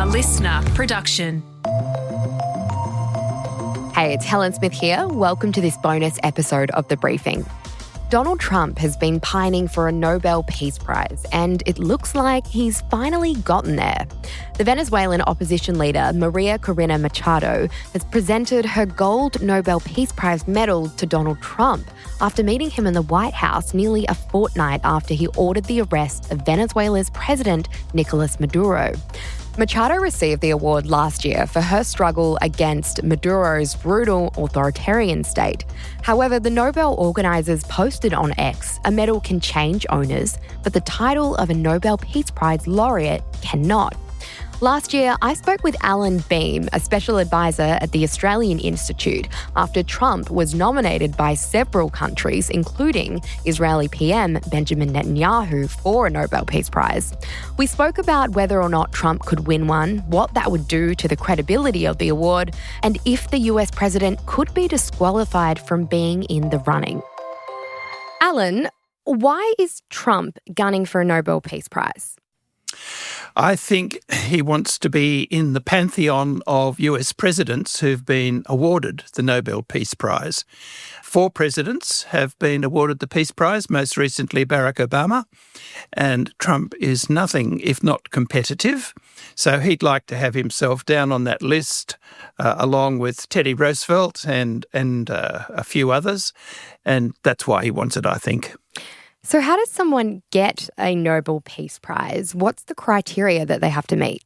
listener production. Hey, it's Helen Smith here. Welcome to this bonus episode of The Briefing. Donald Trump has been pining for a Nobel Peace Prize, and it looks like he's finally gotten there. The Venezuelan opposition leader, María Corina Machado, has presented her gold Nobel Peace Prize medal to Donald Trump after meeting him in the White House nearly a fortnight after he ordered the arrest of Venezuela's president, Nicolás Maduro. Machado received the award last year for her struggle against Maduro's brutal authoritarian state. However, the Nobel organisers posted on X, a medal can change owners, but the title of a Nobel Peace Prize laureate cannot. Last year, I spoke with Allan Behm, a special advisor at the Australian Institute, after Trump was nominated by several countries, including Israeli PM Benjamin Netanyahu, for a Nobel Peace Prize. We spoke about whether or not Trump could win one, what that would do to the credibility of the award, and if the US president could be disqualified from being in the running. Allan, why is Trump gunning for a Nobel Peace Prize? I think he wants to be in the pantheon of US presidents who've been awarded the Nobel Peace Prize. 4 presidents have been awarded the Peace Prize, most recently Barack Obama, and Trump is nothing if not competitive. So he'd like to have himself down on that list, along with Teddy Roosevelt and a few others, and that's why he wants it, I think. So how does someone get a Nobel Peace Prize? What's the criteria that they have to meet?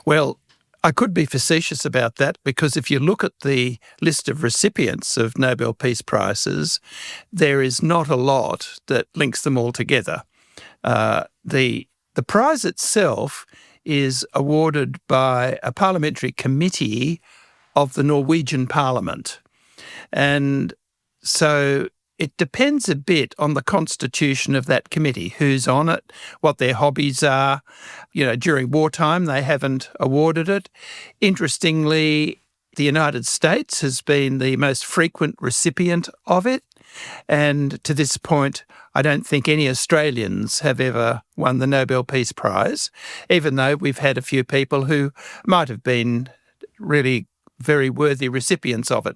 Well, I could be facetious about that because if you look at the list of recipients of Nobel Peace Prizes, there is not a lot that links them all together. The prize itself is awarded by a parliamentary committee of the Norwegian Parliament. And so it depends a bit on the constitution of that committee, who's on it, what their hobbies are. You know, during wartime, they haven't awarded it. Interestingly, the United States has been the most frequent recipient of it. And to this point, I don't think any Australians have ever won the Nobel Peace Prize, even though we've had a few people who might have been really very worthy recipients of it.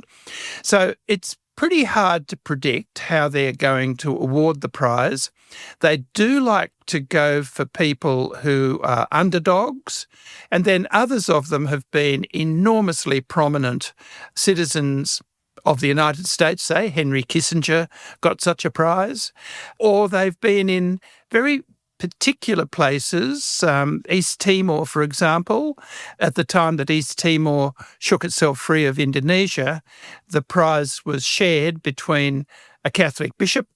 So it's pretty hard to predict how they're going to award the prize. They do like to go for people who are underdogs, and then others of them have been enormously prominent citizens of the United States, say Henry Kissinger got such a prize, or they've been in very particular places, East Timor, for example. At the time that East Timor shook itself free of Indonesia, the prize was shared between a Catholic bishop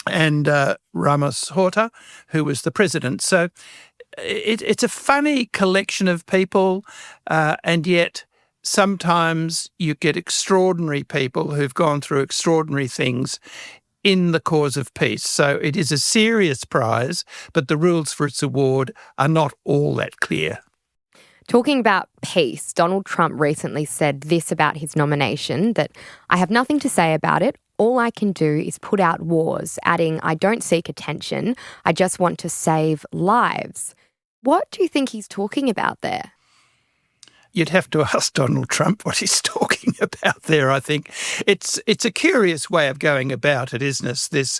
and Ramos Horta, who was the president. So it's a funny collection of people, and yet sometimes you get extraordinary people who've gone through extraordinary things in the cause of peace. So it is a serious prize, but the rules for its award are not all that clear. Talking about peace, Donald Trump recently said this about his nomination, that I have nothing to say about it. All I can do is put out wars, adding, I don't seek attention. I just want to save lives. What do you think he's talking about there? You'd have to ask Donald Trump what he's talking about there, I think. It's a curious way of going about it, isn't it? This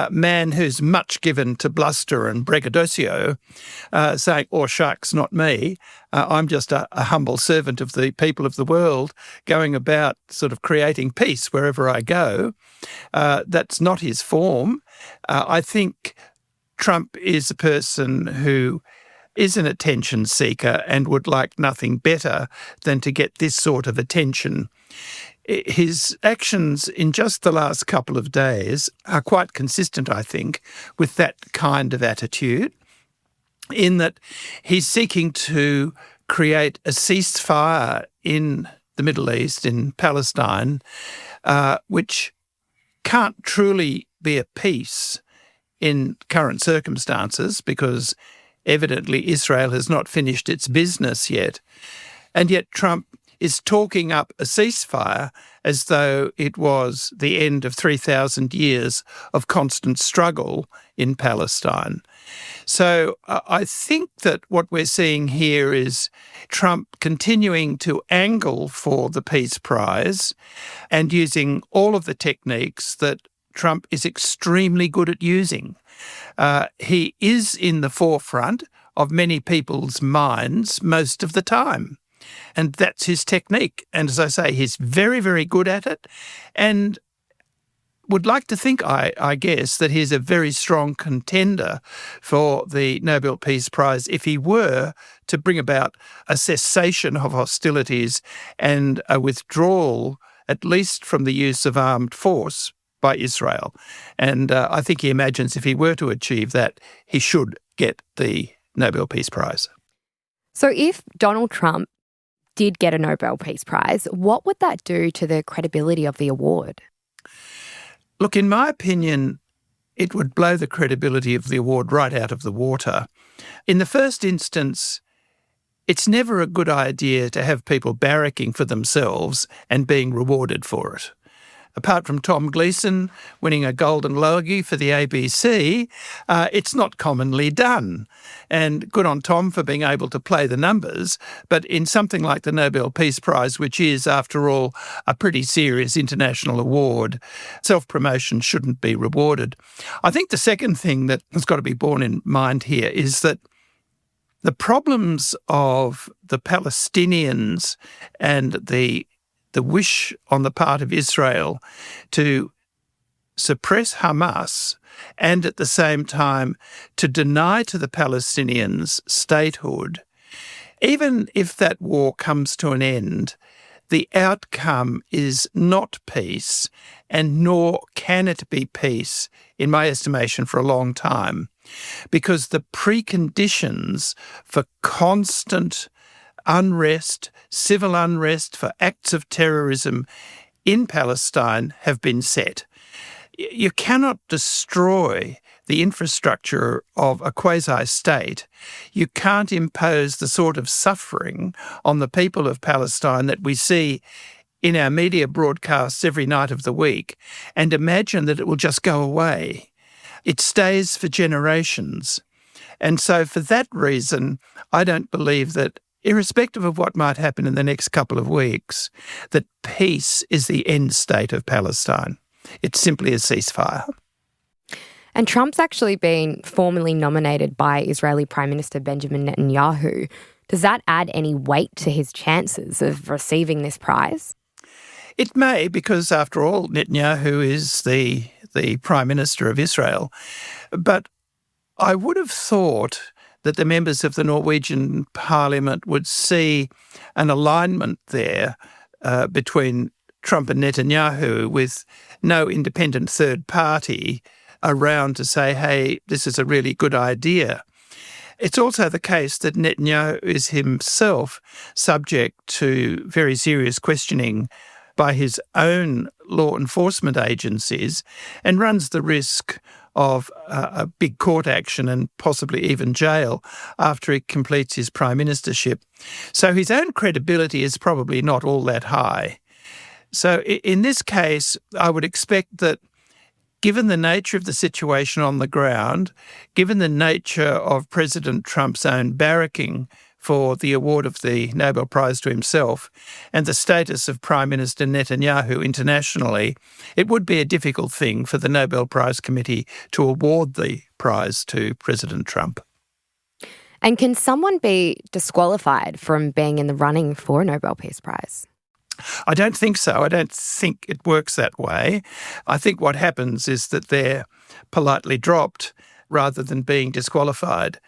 man who's much given to bluster and braggadocio, saying, oh, shucks, not me. I'm just a humble servant of the people of the world going about sort of creating peace wherever I go. That's not his form. I think Trump is a person who is an attention seeker and would like nothing better than to get this sort of attention. His actions in just the last couple of days are quite consistent, I think, with that kind of attitude, in that he's seeking to create a ceasefire in the Middle East, in Palestine, which can't truly be a peace in current circumstances because evidently Israel has not finished its business yet. And yet Trump is talking up a ceasefire as though it was the end of 3,000 years of constant struggle in Palestine. So I think that what we're seeing here is Trump continuing to angle for the Peace Prize and using all of the techniques that Trump is extremely good at using. He is in the forefront of many people's minds most of the time. And that's his technique. And as I say, he's very, very good at it, and would like to think, I guess, that he's a very strong contender for the Nobel Peace Prize if he were to bring about a cessation of hostilities and a withdrawal, at least from the use of armed force by Israel. And I think he imagines if he were to achieve that, he should get the Nobel Peace Prize. So if Donald Trump did get a Nobel Peace Prize, what would that do to the credibility of the award? Look, in my opinion, it would blow the credibility of the award right out of the water. In the first instance, it's never a good idea to have people barracking for themselves and being rewarded for it. Apart from Tom Gleeson winning a Golden Logie for the ABC, it's not commonly done. And good on Tom for being able to play the numbers, but in something like the Nobel Peace Prize, which is, after all, a pretty serious international award, self-promotion shouldn't be rewarded. I think the second thing that has got to be borne in mind here is that the problems of the Palestinians and the wish on the part of Israel to suppress Hamas and at the same time to deny to the Palestinians statehood, even if that war comes to an end, the outcome is not peace, and nor can it be peace, in my estimation, for a long time, because the preconditions for constant unrest, civil unrest, for acts of terrorism in Palestine have been set. You cannot destroy the infrastructure of a quasi-state. You can't impose the sort of suffering on the people of Palestine that we see in our media broadcasts every night of the week and imagine that it will just go away. It stays for generations. And so for that reason, I don't believe that, irrespective of what might happen in the next couple of weeks, that peace is the end state of Palestine. It's simply a ceasefire. And Trump's actually been formally nominated by Israeli Prime Minister Benjamin Netanyahu. Does that add any weight to his chances of receiving this prize? It may, because after all, Netanyahu is the Prime Minister of Israel. But I would have thought that the members of the Norwegian Parliament would see an alignment there between Trump and Netanyahu, with no independent third party around to say, hey, this is a really good idea. It's also the case that Netanyahu is himself subject to very serious questioning by his own law enforcement agencies and runs the risk of a big court action and possibly even jail after he completes his prime ministership. So his own credibility is probably not all that high. So in this case, I would expect that, given the nature of the situation on the ground, given the nature of President Trump's own barracking for the award of the Nobel Prize to himself and the status of Prime Minister Netanyahu internationally, it would be a difficult thing for the Nobel Prize Committee to award the prize to President Trump. And can someone be disqualified from being in the running for a Nobel Peace Prize? I don't think so. I don't think it works that way. I think what happens is that they're politely dropped rather than being disqualified.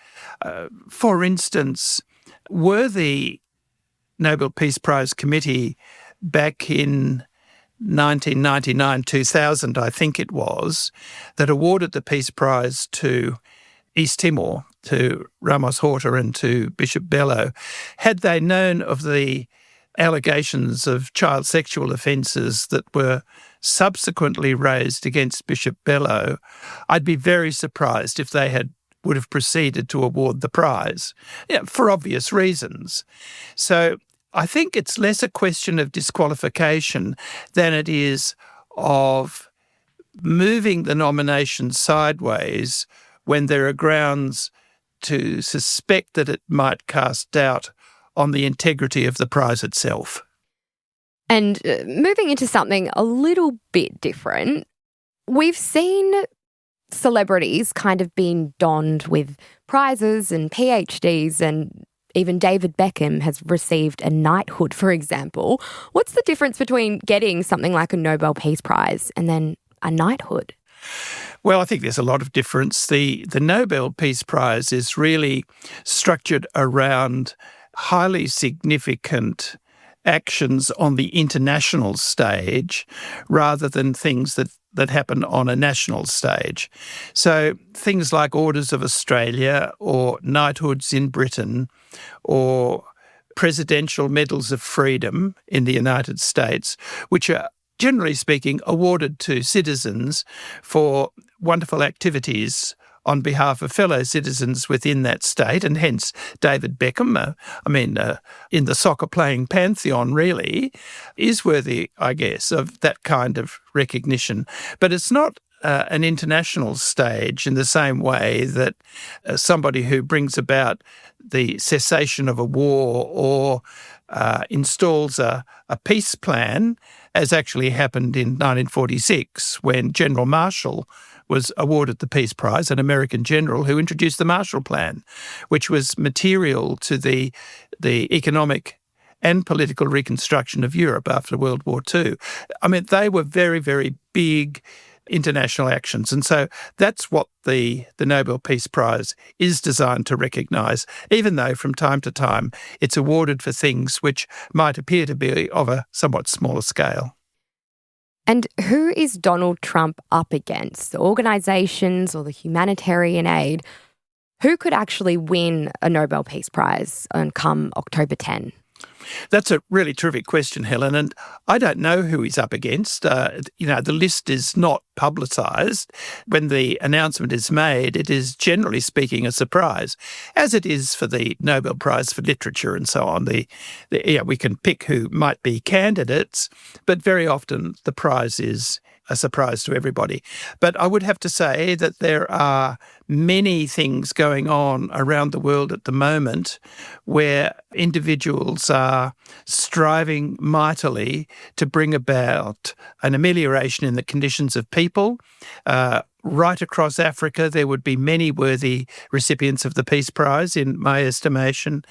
For instance, were the Nobel Peace Prize Committee back in 1999-2000, I think it was, that awarded the Peace Prize to East Timor, to Ramos Horta and to Bishop Bello, had they known of the allegations of child sexual offences that were subsequently raised against Bishop Bello, I'd be very surprised if they would have proceeded to award the prize, for obvious reasons. So I think it's less a question of disqualification than it is of moving the nomination sideways when there are grounds to suspect that it might cast doubt on the integrity of the prize itself. And moving into something a little bit different, we've seen celebrities kind of being donned with prizes and PhDs, and even David Beckham has received a knighthood, for example. What's the difference between getting something like a Nobel Peace Prize and then a knighthood? Well, I think there's a lot of difference. The Nobel Peace Prize is really structured around highly significant actions on the international stage rather than things that happen on a national stage. So things like Orders of Australia or knighthoods in Britain or Presidential Medals of Freedom in the United States, which are generally speaking awarded to citizens for wonderful activities on behalf of fellow citizens within that state, and hence David Beckham, in the soccer-playing pantheon really, is worthy, I guess, of that kind of recognition. But it's not an international stage in the same way that somebody who brings about the cessation of a war or installs a peace plan, as actually happened in 1946 when General Marshall was awarded the Peace Prize, an American general who introduced the Marshall Plan, which was material to the economic and political reconstruction of Europe after World War II. I mean, they were very, very big international actions. And so that's what the Nobel Peace Prize is designed to recognise, even though from time to time it's awarded for things which might appear to be of a somewhat smaller scale. And who is Donald Trump up against? The organisations or the humanitarian aid? Who could actually win a Nobel Peace Prize come October 10? That's a really terrific question, Helen, and I don't know who he's up against. The list is not publicised. When the announcement is made, it is generally speaking a surprise, as it is for the Nobel Prize for Literature and so on. We can pick who might be candidates, but very often the prize is a surprise to everybody. But I would have to say that there are many things going on around the world at the moment where individuals are striving mightily to bring about an amelioration in the conditions of people. Right across Africa, there would be many worthy recipients of the Peace Prize, in my estimation.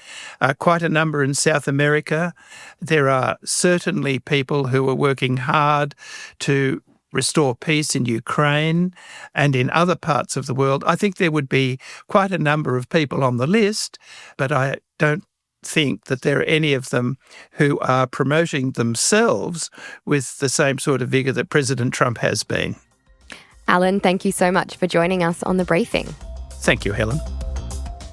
Quite a number in South America. There are certainly people who are working hard to restore peace in Ukraine and in other parts of the world. I think there would be quite a number of people on the list, but I don't think that there are any of them who are promoting themselves with the same sort of vigour that President Trump has been. Allan, thank you so much for joining us on The Briefing. Thank you, Helen.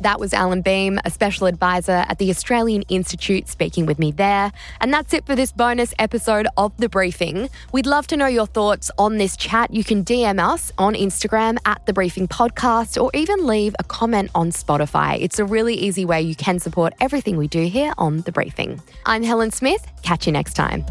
That was Allan Behm, a special advisor at the Australian Institute, speaking with me there. And that's it for this bonus episode of The Briefing. We'd love to know your thoughts on this chat. You can DM us on Instagram at The Briefing Podcast, or even leave a comment on Spotify. It's a really easy way you can support everything we do here on The Briefing. I'm Helen Smith. Catch you next time.